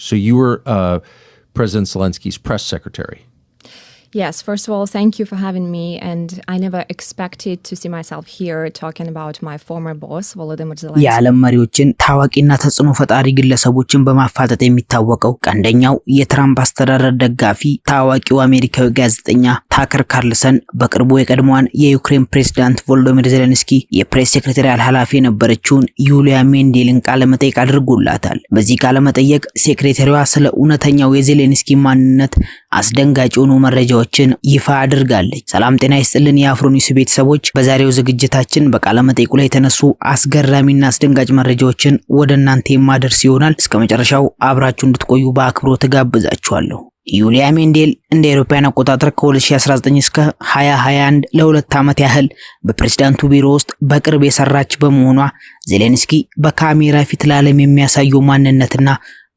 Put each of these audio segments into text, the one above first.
So you were President Zelensky's press secretary. Yes, first of all, thank you for having me, and I never expected to see myself here talking about my former boss, Volodymyr Zelensky. የዓለም መሪዎችን ታዋቂና ተጽዕኖ ፈጣሪ ግለሰቦችን በማፋጠጥ የሚታወቀው ቀንደኛው የትራምፕ አስተዳደር ደጋፊ ታዋቂው አሜሪካዊ ጋዜጠኛ ታከር ካርልሰን በቅርቡ የቀድሞዋን የዩክሬን ፕሬዝዳንት ቮሎዲሚር ዜሌንስኪ የፕሬስ ሴክሬታሪያል ኃላፊ የነበረችውን ዩሊያ ሜንዴልን ቃለ መጠይቅ አድርጎላታል። በዚህ ቃለ መጠይቅ ሴክሬታሪዋ ስለ እውነተኛው የዜሌንስኪ ማንነት አስደንጋጭ ሆኖ መረጃዎችን ይፋ አድርጋለች። ሰላም ጤና ይስጥልን የአፍሮኒውስ ቤተሰቦች፣ በዛሬው ዝግጅታችን በቃለ መጠይቁ ላይ የተነሱ አስገራሚና አስደንጋጭ መረጃዎችን ወደ እናንተ የማደርስ ይሆናል። እስከመጨረሻው አብራችሁ እንድትቆዩ በአክብሮት ተጋብዛችኋለሁ። ዩሊያ ሜንዴል እንደ አውሮፓውያን አቆጣጠር ከ2019 እስከ 2021 ለሁለት ዓመት ያህል በፕሬዝዳንቱ ቢሮ ውስጥ በቅርብ የሰራች በመሆኗ ዜሌንስኪ በካሜራ ፊት ለዓለም የሚያሳየው ማንነትና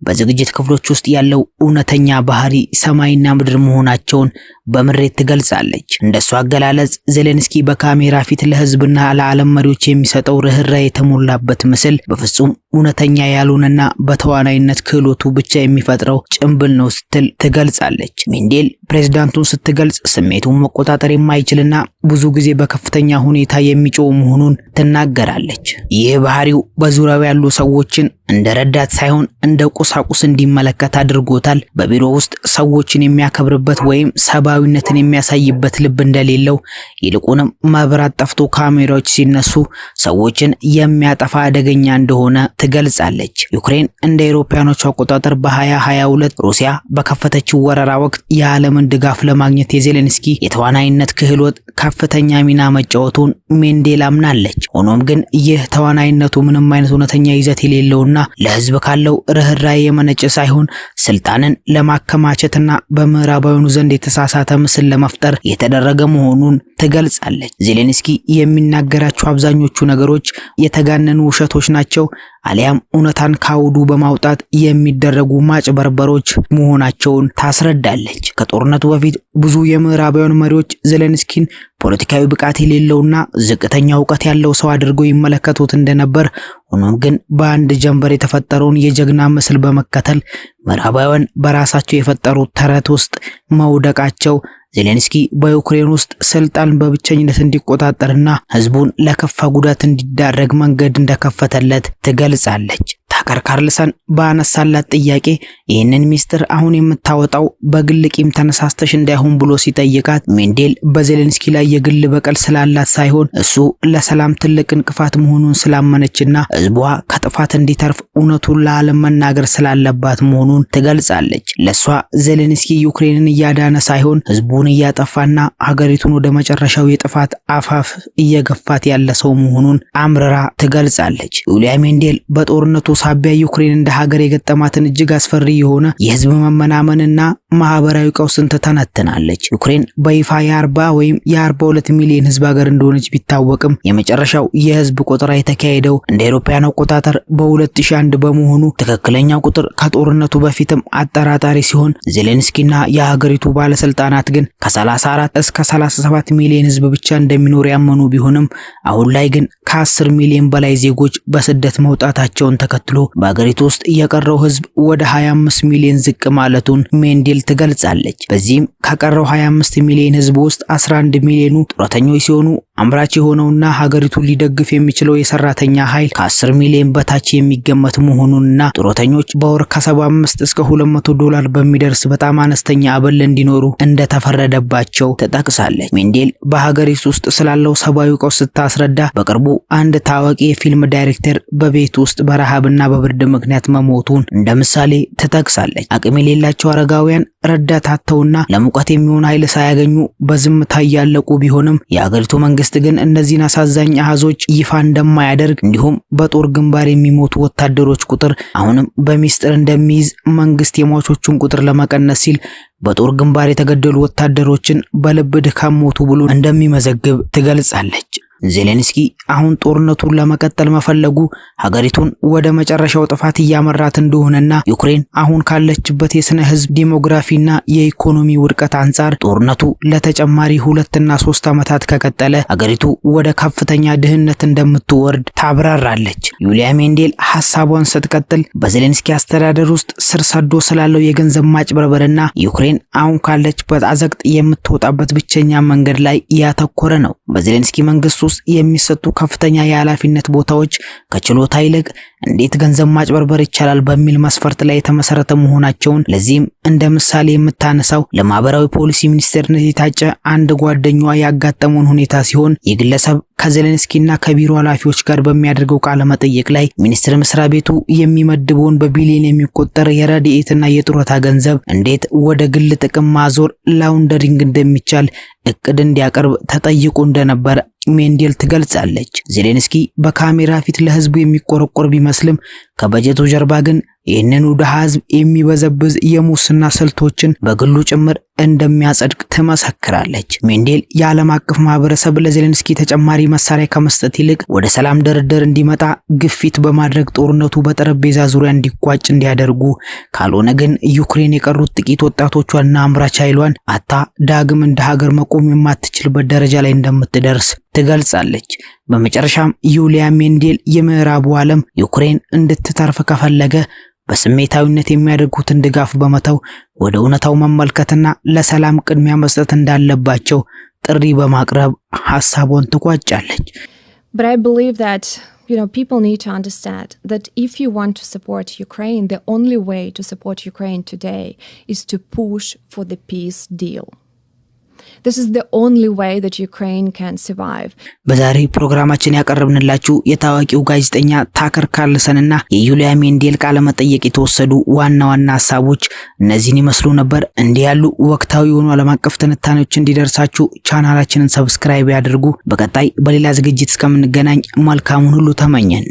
በዝግጅት ክፍሎች ውስጥ ያለው እውነተኛ ባህሪ ሰማይና ምድር መሆናቸውን በምሬት ትገልጻለች። እንደሷ አገላለጽ ዜሌንስኪ በካሜራ ፊት ለህዝብና ለዓለም መሪዎች የሚሰጠው ርህራሄ የተሞላበት ምስል በፍጹም እውነተኛ ያልሆነና በተዋናይነት ክህሎቱ ብቻ የሚፈጥረው ጭምብል ነው ስትል ትገልጻለች። ሜንዴል ፕሬዝዳንቱን ስትገልጽ ስሜቱን መቆጣጠር የማይችልና ብዙ ጊዜ በከፍተኛ ሁኔታ የሚጮህ መሆኑን ትናገራለች። ይህ ባህሪው በዙሪያው ያሉ ሰዎችን እንደ ረዳት ሳይሆን እንደ ቁሳቁስ እንዲመለከት አድርጎታል። በቢሮ ውስጥ ሰዎችን የሚያከብርበት ወይም ሰባዊነትን የሚያሳይበት ልብ እንደሌለው፣ ይልቁንም መብራት ጠፍቶ ካሜራዎች ሲነሱ ሰዎችን የሚያጠፋ አደገኛ እንደሆነ ትገልጻለች። ዩክሬን እንደ አውሮፓውያኖች አቆጣጠር በ2022 ሩሲያ በከፈተችው ወረራ ወቅት የዓለምን ድጋፍ ለማግኘት የዜሌንስኪ የተዋናይነት ክህሎት ከፍተኛ ሚና መጫወቱን ሜንዴል አምናለች። ሆኖም ግን ይህ ተዋናይነቱ ምንም አይነት እውነተኛ ይዘት የሌለውና ለህዝብ ካለው ርህራሄ የመነጨ ሳይሆን ስልጣንን ለማከማቸትና በምዕራባውያኑ ዘንድ የተሳሳተ ምስል ለመፍጠር የተደረገ መሆኑን ትገልጻለች። ዜሌንስኪ የሚናገራቸው አብዛኞቹ ነገሮች የተጋነኑ ውሸቶች ናቸው፣ አሊያም እውነታን ካውዱ በማውጣት የሚደረጉ ማጭበርበሮች መሆናቸውን ታስረዳለች። ከጦርነቱ በፊት ብዙ የምዕራባውያን መሪዎች ዜሌንስኪን ፖለቲካዊ ብቃት የሌለውና ዝቅተኛ ዕውቀት ያለው ሰው አድርገው ይመለከቱት እንደነበር፣ ሆኖም ግን በአንድ ጀንበር የተፈጠረውን የጀግና ምስል በመከተል ምዕራባውያን በራሳቸው የፈጠሩት ተረት ውስጥ መውደቃቸው ዜሌንስኪ በዩክሬን ውስጥ ስልጣን በብቸኝነት እንዲቆጣጠርና ህዝቡን ለከፋ ጉዳት እንዲዳረግ መንገድ እንደከፈተለት ትገልጻለች። ታከር ካርልሰን ባነሳላት ጥያቄ ይህንን ሚስጥር አሁን የምታወጣው በግል ቂም ተነሳስተሽ እንዳይሆን ብሎ ሲጠይቃት ሜንዴል በዜሌንስኪ ላይ የግል በቀል ስላላት ሳይሆን እሱ ለሰላም ትልቅ እንቅፋት መሆኑን ስላመነችና ህዝቧ ከጥፋት እንዲተርፍ እውነቱን ለዓለም መናገር ስላለባት መሆኑን ትገልጻለች። ለሷ ዜሌንስኪ ዩክሬንን እያዳነ ሳይሆን ህዝቡን እያጠፋና ሀገሪቱን ወደ መጨረሻው የጥፋት አፋፍ እየገፋት ያለ ሰው መሆኑን አምርራ ትገልጻለች። ዩሊያ ሜንዴል በጦርነቱ ሳቢያ ዩክሬን እንደ ሀገር የገጠማትን እጅግ አስፈሪ የሆነ የህዝብ መመናመንና ማህበራዊ ቀውስን ተተነትናለች። ዩክሬን በይፋ የ40 ወይም የ42 ሚሊዮን ህዝብ ሀገር እንደሆነች ቢታወቅም የመጨረሻው የህዝብ ቆጠራ የተካሄደው እንደ አውሮፓውያን አቆጣጠር በ2001 በመሆኑ ትክክለኛው ቁጥር ከጦርነቱ በፊትም አጠራጣሪ ሲሆን ዜሌንስኪና የሀገሪቱ ባለስልጣናት ግን ከ34 እስከ 37 ሚሊዮን ህዝብ ብቻ እንደሚኖር ያመኑ ቢሆንም አሁን ላይ ግን ከ10 ሚሊዮን በላይ ዜጎች በስደት መውጣታቸውን ተከትሎ በአገሪቱ ውስጥ የቀረው ህዝብ ወደ 25 ሚሊዮን ዝቅ ማለቱን ሜንዴል ትገልጻለች። በዚህም ከቀረው 25 ሚሊዮን ህዝብ ውስጥ 11 ሚሊዮኑ ጡረተኞች ሲሆኑ አምራች የሆነውና ሀገሪቱን ሊደግፍ የሚችለው የሰራተኛ ኃይል ከ10 ሚሊዮን በታች የሚገመት መሆኑንና ጡረተኞች በወር ከ75 እስከ $200 በሚደርስ በጣም አነስተኛ አበል እንዲኖሩ እንደተፈረደባቸው ተጠቅሳለች። ሜንዴል በሀገሪቱ ውስጥ ስላለው ሰብአዊ ቀውስ ስታስረዳ በቅርቡ አንድ ታዋቂ የፊልም ዳይሬክተር በቤት ውስጥ በረሃብና በብርድ ምክንያት መሞቱን እንደ ምሳሌ ትጠቅሳለች። አቅም የሌላቸው አረጋውያን ረዳት አጥተውና ለሙቀት የሚሆን ኃይል ሳያገኙ በዝምታ ያለቁ ቢሆንም የሀገሪቱ መንግስት ግን እነዚህን አሳዛኝ አሃዞች ይፋ እንደማያደርግ እንዲሁም በጦር ግንባር የሚሞቱ ወታደሮች ቁጥር አሁንም በሚስጥር እንደሚይዝ መንግስት የሟቾቹን ቁጥር ለመቀነስ ሲል በጦር ግንባር የተገደሉ ወታደሮችን በልብ ድካም ሞቱ ብሎ እንደሚመዘግብ ትገልጻለች። ዜሌንስኪ አሁን ጦርነቱን ለመቀጠል መፈለጉ ሀገሪቱን ወደ መጨረሻው ጥፋት ያመራት እንደሆነና ዩክሬን አሁን ካለችበት የስነ ህዝብ ዲሞግራፊና የኢኮኖሚ ውድቀት አንፃር ጦርነቱ ለተጨማሪ 2 እና 3 ዓመታት ከቀጠለ ሀገሪቱ ወደ ከፍተኛ ድህነት እንደምትወርድ ታብራራለች። ዩሊያ ሜንዴል ሐሳቧን ስትቀጥል በዜሌንስኪ አስተዳደር ውስጥ ስር ሰዶ ስላለው የገንዘብ ማጭበርበርና ዩክሬን አሁን ካለችበት አዘቅት የምትወጣበት ብቸኛ መንገድ ላይ ያተኮረ ነው። በዜሌንስኪ መንግስት ውስጥ የሚሰጡ ከፍተኛ የኃላፊነት ቦታዎች ከችሎታ ይልቅ እንዴት ገንዘብ ማጭበርበር ይቻላል በሚል መስፈርት ላይ የተመሰረተ መሆናቸውን ለዚህም እንደ ምሳሌ የምታነሳው ለማህበራዊ ፖሊሲ ሚኒስቴርነት የታጨ አንድ ጓደኛዋ ያጋጠመውን ሁኔታ ሲሆን የግለሰብ ከዜሌንስኪና ከቢሮ ኃላፊዎች ጋር በሚያደርገው ቃለ መጠይቅ ላይ ሚኒስትር መስሪያ ቤቱ የሚመድበውን በቢሊዮን የሚቆጠር የረድኤትና የጡረታ ገንዘብ እንዴት ወደ ግል ጥቅም ማዞር ላውንደሪንግ እንደሚቻል እቅድ እንዲያቀርብ ተጠይቆ እንደነበር ሜንዴል ትገልጻለች። ዜሌንስኪ በካሜራ ፊት ለህዝቡ የሚቆረቆር ቢመስልም ከበጀቱ ጀርባ ግን ይህንን ወደ ህዝብ የሚበዘብዝ የሙስና ስልቶችን በግሉ ጭምር እንደሚያጸድቅ ትመሰክራለች። ሜንዴል የዓለም አቀፍ ማህበረሰብ ለዜሌንስኪ ተጨማሪ መሳሪያ ከመስጠት ይልቅ ወደ ሰላም ድርድር እንዲመጣ ግፊት በማድረግ ጦርነቱ በጠረጴዛ ዙሪያ እንዲቋጭ እንዲያደርጉ ካልሆነ ግን ዩክሬን የቀሩት ጥቂት ወጣቶቿና አምራች ኃይሏን አታ ዳግም እንደ ሀገር መቆም የማትችልበት ደረጃ ላይ እንደምትደርስ ትገልጻለች። በመጨረሻም ዩሊያ ሜንዴል የምዕራቡ ዓለም ዩክሬን እንድትተርፍ ከፈለገ በስሜታዊነት የሚያደርጉትን ድጋፍ በመተው ወደ እውነታው መመልከትና ለሰላም ቅድሚያ መስጠት እንዳለባቸው ጥሪ በማቅረብ ሐሳቧን ትቋጫለች። But I believe that people need to understand that if you want to support Ukraine, the only way to support Ukraine today is to push for the peace deal. This is the only way that Ukraine can survive. በዛሬ ፕሮግራማችን ያቀርብንላችሁ የታዋቂው ጋዜጠኛ ታከር ካርልሰንና የዩሊያ ሜንዴል ቃለ መጠይቅ የተወሰዱ ዋና ሐሳቦች እነዚህን ይመስሉ ነበር። እንዲህ ያሉ ወቅታዊ የሆኑ ዓለም አቀፍ ትንታኔዎች እንዲደርሳችሁ ቻናላችንን ሰብስክራይብ ያድርጉ። በቀጣይ በሌላ ዝግጅት እስከምንገናኝ መልካሙን ሁሉ ተመኘን።